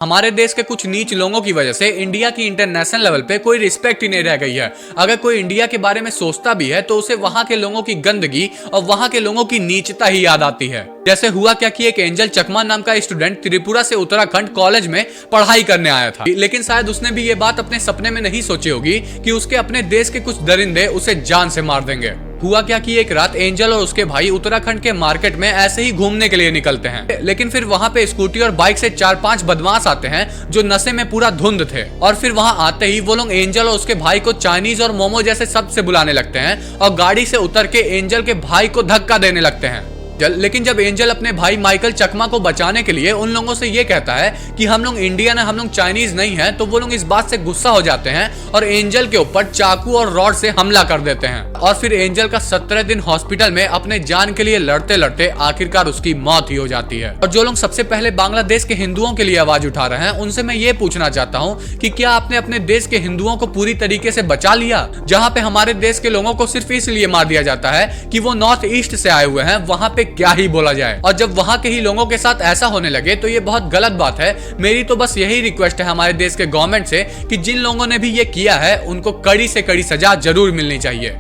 हमारे देश के कुछ नीच लोगों की वजह से इंडिया की इंटरनेशनल लेवल पे कोई रिस्पेक्ट ही नहीं रह गई है। अगर कोई इंडिया के बारे में सोचता भी है तो उसे वहां के लोगों की गंदगी और वहां के लोगों की नीचता ही याद आती है। जैसे हुआ क्या कि एक एंजल चकमा नाम का स्टूडेंट त्रिपुरा से उत्तराखंड कॉलेज में पढ़ाई करने आया था, लेकिन शायद उसने भी ये बात अपने सपने में नहीं सोची होगी कि उसके अपने देश के कुछ दरिंदे उसे जान से मार देंगे। हुआ क्या कि एक रात एंजल और उसके भाई उत्तराखंड के मार्केट में ऐसे ही घूमने के लिए निकलते हैं, लेकिन फिर वहां पे स्कूटी और बाइक से 4-5 बदमाश आते हैं जो नशे में पूरा धुंध थे। और फिर वहां आते ही वो लोग एंजल और उसके भाई को चाइनीज और मोमो जैसे शब्द से बुलाने लगते हैं और गाड़ी से उतर के एंजल के भाई को धक्का देने लगते हैं। लेकिन जब एंजल अपने भाई माइकल चकमा को बचाने के लिए उन लोगों से ये कहता है कि हम लोग इंडियन है, हम लोग चाइनीज नहीं है, तो वो लोग इस बात से गुस्सा हो जाते हैं और एंजल के ऊपर चाकू और रॉड से हमला कर देते हैं। और फिर एंजल का 17 दिन हॉस्पिटल में अपने जान के लिए लड़ते लड़ते आखिरकार उसकी मौत ही हो जाती है। और जो लोग सबसे पहले बांग्लादेश के हिंदुओं के लिए आवाज उठा रहे हैं उनसे मैं ये पूछना चाहता हूँ कि क्या आपने अपने देश के हिंदुओं को पूरी तरीके से बचा लिया? जहाँ पे हमारे देश के लोगों को सिर्फ इसलिए मार दिया जाता है कि वो नॉर्थ ईस्ट से आए हुए हैं, वहाँ पे क्या ही बोला जाए। और जब वहां के ही लोगों के साथ ऐसा होने लगे तो ये बहुत गलत बात है। मेरी तो बस यही रिक्वेस्ट है हमारे देश के गवर्नमेंट से कि जिन लोगों ने भी ये किया है उनको कड़ी से कड़ी सजा जरूर मिलनी चाहिए।